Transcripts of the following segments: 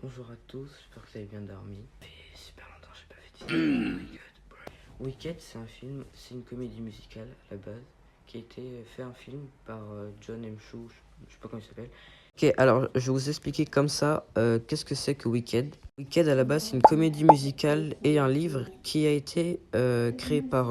Bonjour à tous, j'espère que vous avez bien dormi. Ça fait super longtemps que j'ai pas fait de Wicked, c'est un film, c'est une comédie musicale à la base, qui a été fait un film par John M. Chu, je sais pas comment il s'appelle. Ok, alors je vais vous expliquer comme ça qu'est-ce que c'est que Wicked. Wicked à la base c'est une comédie musicale et un livre qui a été créé par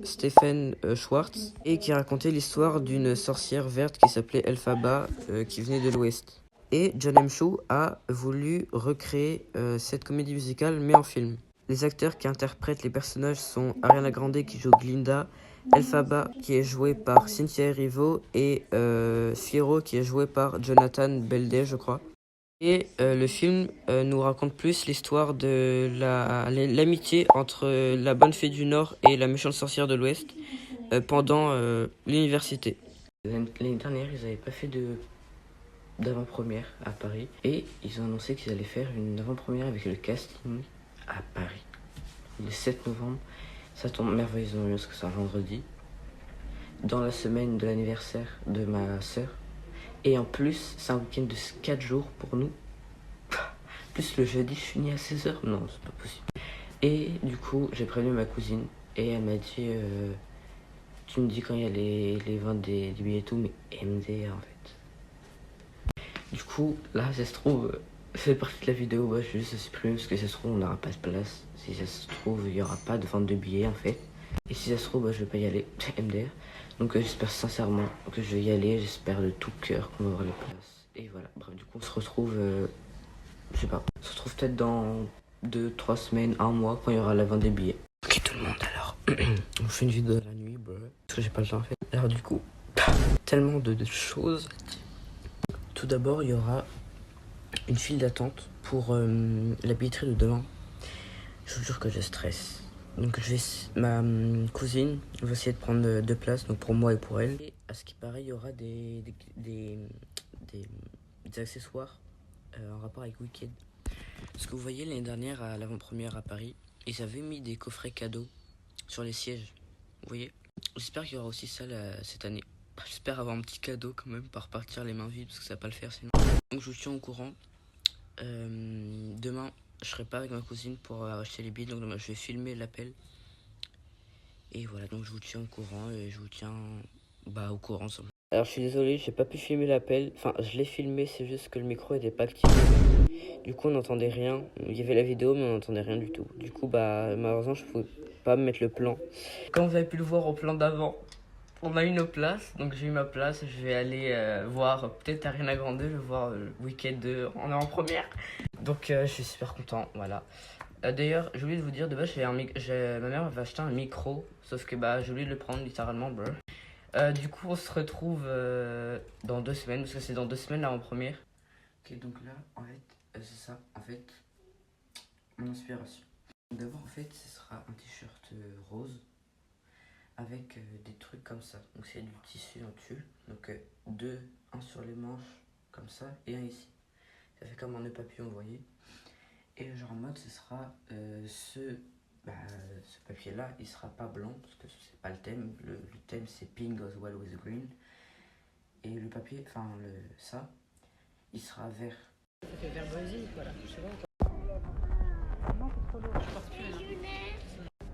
Stephen Schwartz et qui racontait l'histoire d'une sorcière verte qui s'appelait Elphaba qui venait de l'Ouest. Et John M. Chu a voulu recréer cette comédie musicale mais en film. Les acteurs qui interprètent les personnages sont Ariana Grande qui joue Glinda, Elphaba qui est joué par Cynthia Erivo et Fiyero qui est joué par Jonathan Belday, je crois. Et le film nous raconte plus l'histoire de l'amitié entre la bonne fée du Nord et la méchante sorcière de l'Ouest pendant l'université. L'année dernière, ils n'avaient pas fait d'avant-première à Paris et ils ont annoncé qu'ils allaient faire une avant-première avec le casting à Paris. Le 7 novembre, ça tombe merveilleusement bien parce que c'est un vendredi, dans la semaine de l'anniversaire de ma soeur. Et en plus, c'est un week-end de 4 jours pour nous. Plus le jeudi, je finis à 16h. Non, c'est pas possible. Et du coup, j'ai prévenu ma cousine et elle m'a dit tu me dis quand il y a les ventes des billets et tout, mais MDR en fait. Du coup, là, ça se trouve, c'est partie de la vidéo, bah, je vais juste supprimer parce que ça se trouve, on n'aura pas de place. Si ça se trouve, il n'y aura pas de vente de billets en fait. Et si ça se trouve, bah, je vais pas y aller, MDR. Donc j'espère sincèrement que je vais y aller, j'espère de tout cœur qu'on va avoir les places. Et voilà, bref, du coup, on se retrouve, je sais pas, on se retrouve peut-être dans 2-3 semaines, un mois, quand il y aura la vente des billets. Ok tout le monde alors, on fait une vidéo de la nuit, bro, parce que j'ai pas le temps en fait. Alors du coup, tellement de choses. Tout d'abord, il y aura une file d'attente pour la billetterie de demain. Je vous jure que je stresse. Donc ma cousine va essayer de prendre 2 places, donc pour moi et pour elle. Et à ce qui paraît, il y aura des accessoires en rapport avec Wicked. Parce que vous voyez, l'année dernière, à l'avant-première à Paris, ils avaient mis des coffrets cadeaux sur les sièges. Vous voyez? J'espère qu'il y aura aussi ça cette année. J'espère avoir un petit cadeau quand même, pas repartir les mains vides, parce que ça va pas le faire sinon. Donc je vous tiens au courant. Demain, je serai pas avec ma cousine pour acheter les billets, donc je vais filmer l'appel. Et voilà, donc je vous tiens au courant et je vous tiens au courant. Alors je suis désolé, j'ai pas pu filmer l'appel. Enfin, je l'ai filmé, c'est juste que le micro était pas activé. Du coup, on n'entendait rien. Il y avait la vidéo, mais on n'entendait rien du tout. Du coup, malheureusement, je pouvais pas mettre le plan. Comme vous avez pu le voir au plan d'avant, on a eu nos places. Donc j'ai eu ma place. Je vais aller voir peut-être Ariana Grande. Je vais voir Wicked 2 en avant-première. Donc je suis super content, voilà. D'ailleurs, j'ai oublié de vous dire, de base, ma mère m'avait acheté un micro, sauf que j'ai oublié de le prendre littéralement, bro. Du coup, on se retrouve dans 2 semaines, parce que c'est dans 2 semaines l'avant-première. Ok, donc là, en fait, c'est ça, en fait, mon inspiration. D'abord, en fait, ce sera un t-shirt rose avec des trucs comme ça. Donc c'est du tissu en tulle, donc un sur les manches, comme ça, et un ici. Ça fait comme un nœud papillon, vous voyez. Et genre en mode, ce sera ce papier-là, il sera pas blanc, parce que c'est pas le thème. Le thème, c'est Pink goes well with green. Et le papier, ça, il sera vert. Ça fait vert Brésil, voilà, je sais pas. Non, c'est trop lourd, je porte plus.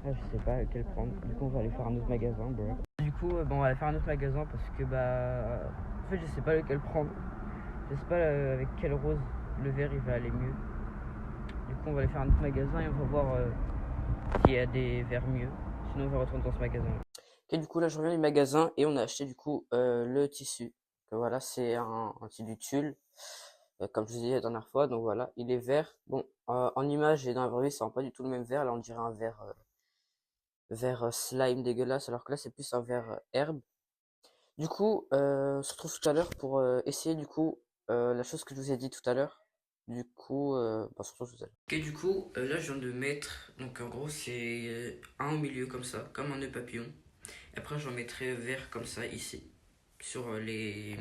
Je sais pas lequel prendre. Du coup, on va aller faire un autre magasin, bro. Du coup, on va aller faire un autre magasin parce que, en fait, je sais pas lequel prendre. Je sais pas avec quel rose le vert il va aller mieux. Du coup, on va aller faire un autre magasin et on va voir s'il y a des verres mieux. Sinon, on va retourner dans ce magasin. Ok, du coup, là, je reviens du magasin et on a acheté, du coup, le tissu. Donc, voilà, c'est un tissu du tulle. Comme je vous ai dit la dernière fois, donc voilà, il est vert. Bon, en image et dans la vraie vie, c'est pas du tout le même vert. Là, on dirait un vert slime dégueulasse, alors que là, c'est plus un vert herbe. Du coup, on se retrouve tout à l'heure pour essayer, du coup, la chose que je vous ai dit tout à l'heure. Du coup, on se retrouve tout à l'heure. Ok, du coup, là, je viens de mettre, donc en gros, c'est un au milieu comme ça, comme un nœud papillon. Et après, j'en mettrai vert comme ça, ici, sur les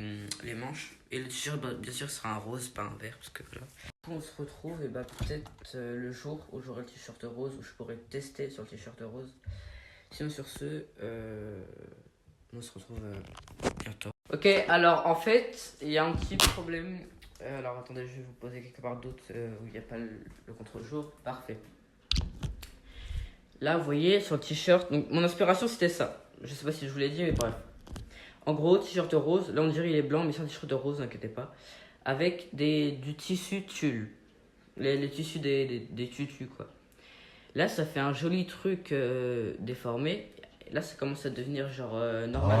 manches. Et le t-shirt, bien sûr, sera un rose, pas un vert, parce que voilà. Du coup, on se retrouve, et peut-être le jour où j'aurai le t-shirt rose, où je pourrai tester sur le t-shirt rose. Sinon, sur ce, on se retrouve bientôt. Ok, alors en fait, il y a un petit problème. Alors attendez, je vais vous poser quelque part d'autre où il n'y a pas le contre-jour. Parfait. Là, vous voyez, sur le t-shirt, donc mon inspiration c'était ça. Je sais pas si je vous l'ai dit, mais bref. En gros, t-shirt rose. Là, on dirait il est blanc, mais c'est un t-shirt rose, ne inquiétez pas. Avec du tissu tulle. Les tissus des tutus, quoi. Là, ça fait un joli truc déformé. Là, ça commence à devenir genre normal.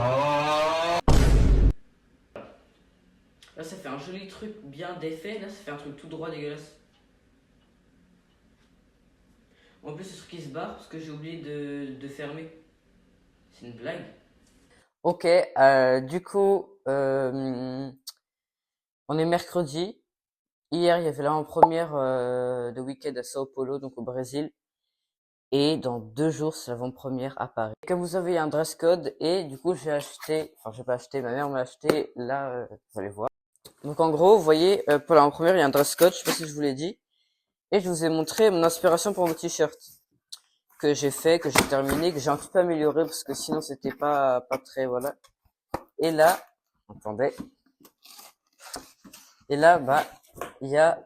Là, ça fait un joli truc bien défait. Là, ça fait un truc tout droit dégueulasse. En plus, ce truc qui se barre parce que j'ai oublié de fermer. C'est une blague. Ok, du coup, on est mercredi. Hier, il y avait l'avant-première de Wicked à Sao Paulo, donc au Brésil. Et dans 2 jours, c'est l'avant-première à Paris. Comme vous avez un dress code, et du coup, j'ai acheté, enfin, j'ai pas acheté, ma mère m'a acheté, là, vous allez voir. Donc en gros, vous voyez, pour l'avant-première, il y a un dress code, je sais pas si je vous l'ai dit. Et je vous ai montré mon inspiration pour mon t-shirt. Que j'ai fait, que j'ai terminé, que j'ai un petit peu amélioré, parce que sinon, c'était pas très, voilà. Et là, attendez. Et là, bah, il y a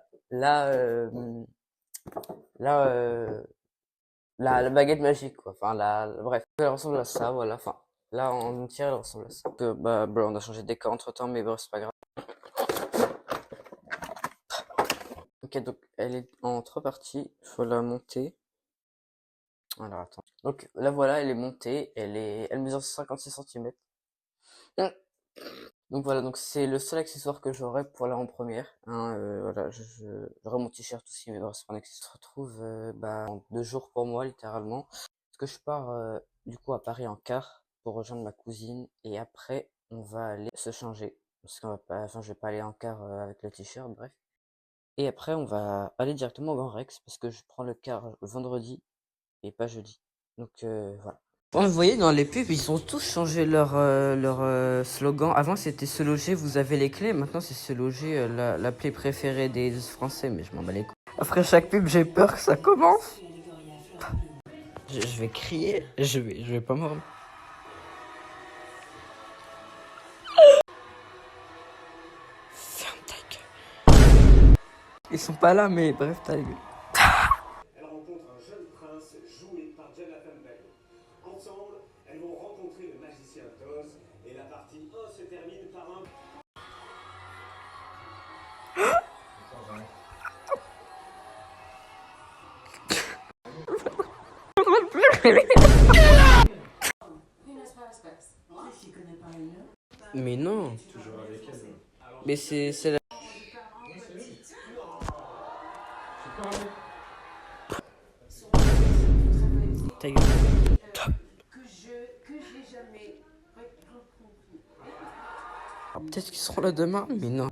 la baguette magique, quoi. Enfin, bref. Elle ressemble à ça, voilà. Enfin, là, en entier, elle ressemble à ça. Bah, on a changé de décor entre temps, mais bref, c'est pas grave. Ok, donc, elle est en 3 parties. Il faut la monter. Alors, attends. Donc, là, voilà, elle est montée. Elle mesure 56 cm. Donc voilà, donc c'est le seul accessoire que j'aurai pour l'avant-première. Hein, voilà, j'aurai mon t-shirt aussi, mais bon, c'est pas un accessoire. Je retrouve en 2 jours pour moi, littéralement. Parce que je pars du coup à Paris en car pour rejoindre ma cousine. Et après, on va aller se changer. Parce qu'on va pas, enfin, je vais pas aller en car avec le t-shirt, bref. Et après, on va aller directement au Grand Rex parce que je prends le car vendredi et pas jeudi. Donc voilà. Bon, vous voyez, dans les pubs, ils ont tous changé leur slogan. Avant, c'était se loger, vous avez les clés. Maintenant, c'est se loger, l'appli préférée des Français. Mais je m'en bats les couilles. Après chaque pub, j'ai peur que ça commence. Je vais crier. Je vais pas mordre. Ferme ta gueule. Ils sont pas là, mais bref, ta gueule. Elle rencontre un jeune prince joué par Jonathan Bailey. Ensemble, elles vont rencontrer le magicien d'Oz et la partie 1 se termine par un... Mais non. Toujours avec elle. Mais c'est la... Ta gueule. Peut-être qu'ils seront là demain, mais non.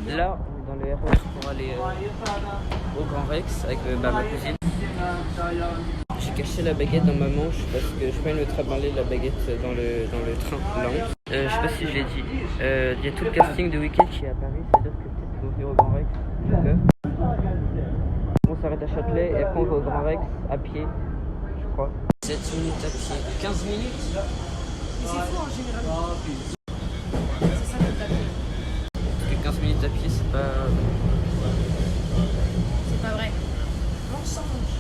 Là, on est dans le RER pour aller au Grand Rex avec ma cousine. J'ai caché la baguette dans ma manche parce que je peux me trimballer la baguette dans le train là. Je sais pas si je l'ai dit. Il y a tout le casting de Wicked qui est à Paris, c'est-à-dire que peut-être qu'ils vont venir au Grand Rex. On s'arrête à Châtelet et après on va au Grand Rex à pied, je crois. 7 minutes à pied. 15 minutes. C'est fou en général. C'est ça le papier. Parce que 15 minutes à pied, c'est pas... C'est pas vrai. Mensonge.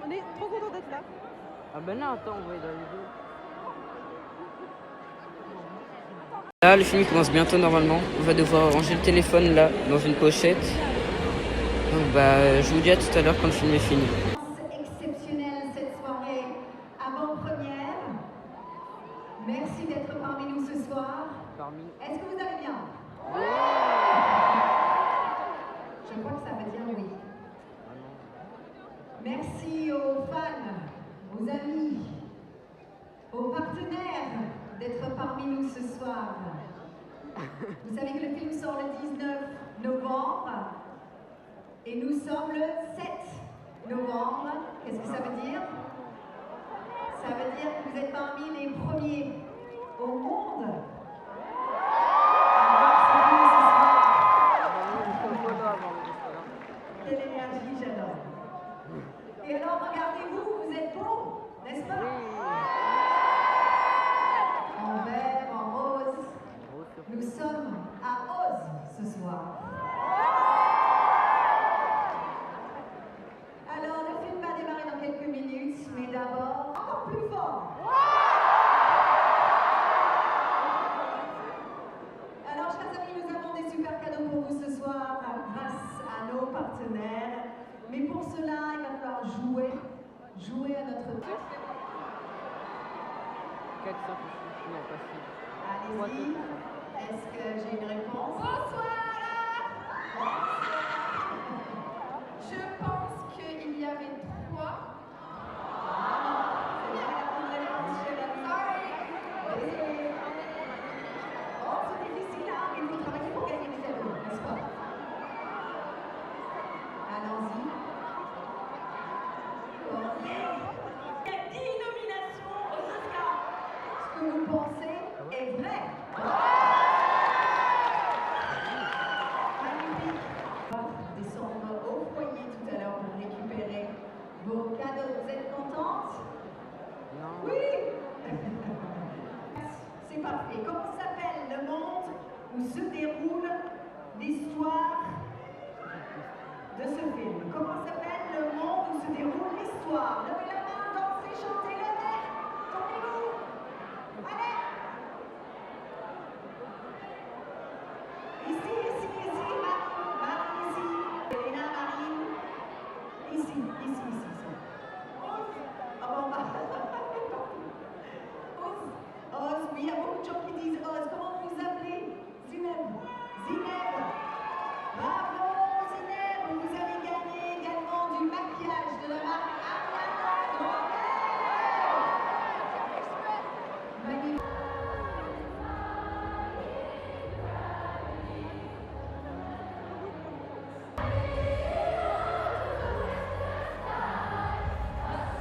On est trop content d'être là. Ah ben là, attends, on va aller dans les deux. Là, le film commence bientôt normalement. On va devoir ranger le téléphone là, dans une pochette. Donc bah, je vous dis à tout à l'heure quand le film est fini. Exceptionnelle cette soirée avant-première. Merci d'être parmi nous ce soir. Est-ce que vous allez bien? Je crois que ça veut dire oui. Merci aux fans, aux amis, aux partenaires d'être parmi nous ce soir. Vous savez que le film sort le 19 novembre et nous sommes le 7 novembre. Qu'est-ce que ça veut dire? Ça veut dire que vous êtes parmi les premiers au monde. Quelle énergie, j'adore. fort. Alors, chers amis, nous avons des super cadeaux pour vous ce soir grâce à nos partenaires. Mais pour cela, il va falloir jouer à notre tour. 4, 5, non, pas 6. Allez-y. Est-ce que j'ai une réponse? Bonsoir. Je pense qu'il y avait 3. C'est bien la bonne réponse, chère amie. Désolée. Oh, c'est difficile, hein, mais vous travaillez pour gagner des cadeaux, n'est-ce pas? Allons-y. Il y a 10 nominations aux Oscars. Ce que vous pensez est vrai. Magnifique. On va descendre au foyer tout à l'heure pour récupérer vos cadeaux. Vous êtes contente? Non. Oui. C'est parfait. Comment s'appelle le monde où se déroule l'histoire de ce film? Comment s'appelle le monde où se déroule l'histoire? Levez la main, dansez, chantez, levez. Tournez-vous. Allez. Ici, Marine, ici. Elena, Marine. Ici. Ah bon, bah. Oz, oui, il y a beaucoup de gens qui disent Oz. Comment vous vous appelez? Zineb. Bravo, Zineb. Vous avez gagné également du maquillage de la marque Ariana Grande. Magnifique.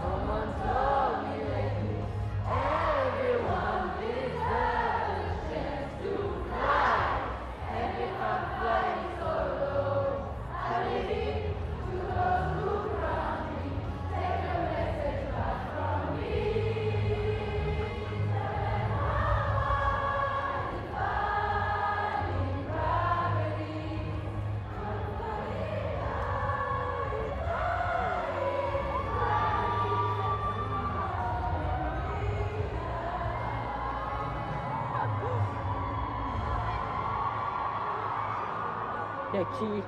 Someone told me lately, everyone deserves a chance to fly. And if I'm flying solo, I leave to those who crown me. Take a message back from me. That I'm defying gravity. Yeah, key.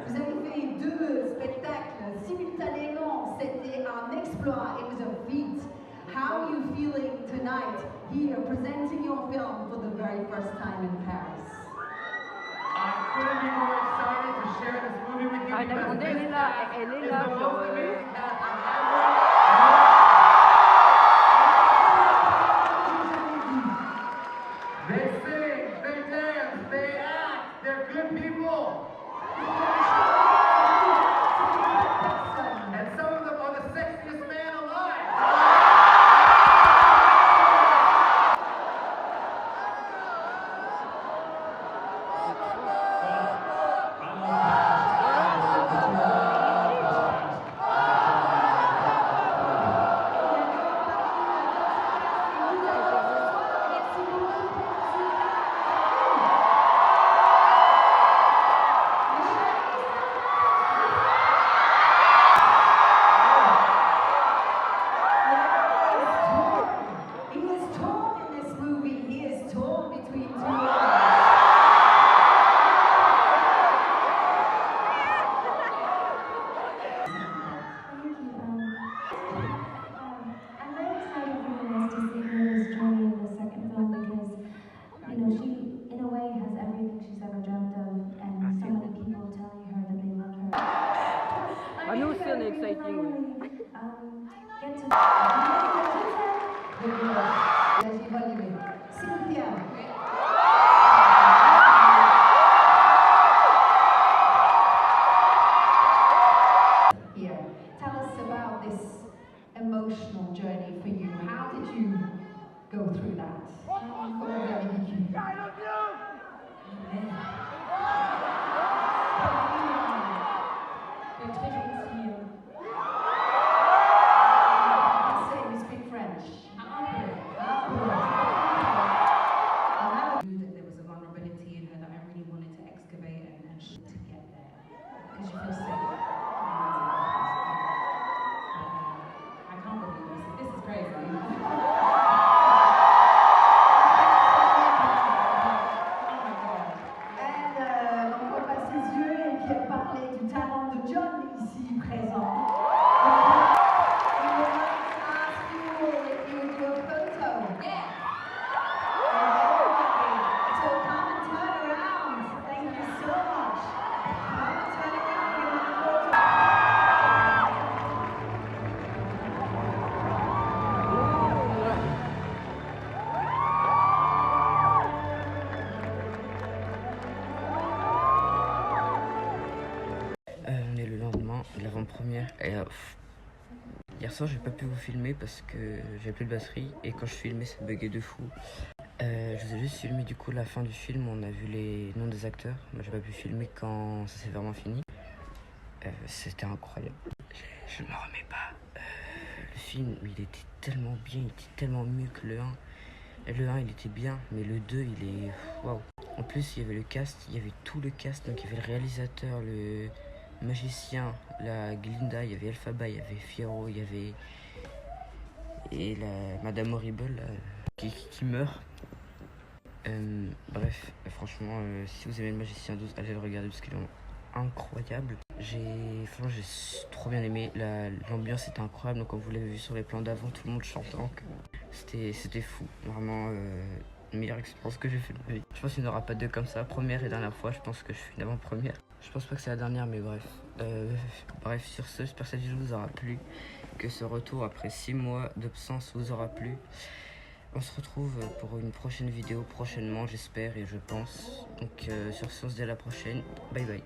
Vous avez fait 2 spectacles simultanément. C'était un exploit. It was a feat. How are you feeling tonight here presenting your film for the very first time in Paris? I couldn't be more excited to share this movie with you. Ah, because elle est là, elle est this là, is the genre, most amazing cast I've ever. They sing, they dance, they act. They're good people. And some of them are the sexiest man alive. Ah, nous aussi on est exciting, oui. Cynthia. Here, tell us about this emotional journey for you. How did you go through that? Comment vous avez vécu? We speak French. There was a vulnerability in her that I really wanted to excavate and to get there because you feel safe. I can't believe this. This is crazy. On voit pas ses yeux et qui a parlé du talent de John ici présent. We would like to ask you all if you would do a photo. Yeah. So come and turn around. Thank you so much. Come and turn around. We want a photo. On est le lendemain de l'avant-première et hier soir j'ai pas pu vous filmer parce que j'avais plus de batterie et quand je filmais ça buguait de fou. Je vous ai juste filmé du coup la fin du film, on a vu les noms des acteurs. Moi j'ai pas pu filmer quand ça s'est vraiment fini. C'était incroyable. Je ne me remets pas. Le film il était tellement bien, il était tellement mieux que le 1. Le 1 il était bien mais le 2 il est waouh. En plus il y avait le cast, il y avait tout le cast, donc il y avait le réalisateur, le magicien, la Glinda, il y avait Elphaba, il y avait Fiyero, il y avait et la Madame Horrible là, qui meurt. Bref, franchement, si vous aimez le Magicien 12, allez le regarder parce qu'il est incroyable. Franchement, j'ai trop bien aimé. L'ambiance était incroyable. Donc, quand vous l'avez vu sur les plans d'avant, tout le monde chantant. C'était fou, vraiment meilleure expérience que j'ai fait de ma vie. Je pense qu'il n'y en aura pas deux comme ça, première et dernière fois, je pense que je fais une avant-première. Je pense pas que c'est la dernière, mais bref. Bref, sur ce, j'espère que cette vidéo vous aura plu, que ce retour après 6 mois d'absence vous aura plu. On se retrouve pour une prochaine vidéo prochainement, j'espère et je pense. Donc sur ce, on se dit à la prochaine. Bye bye.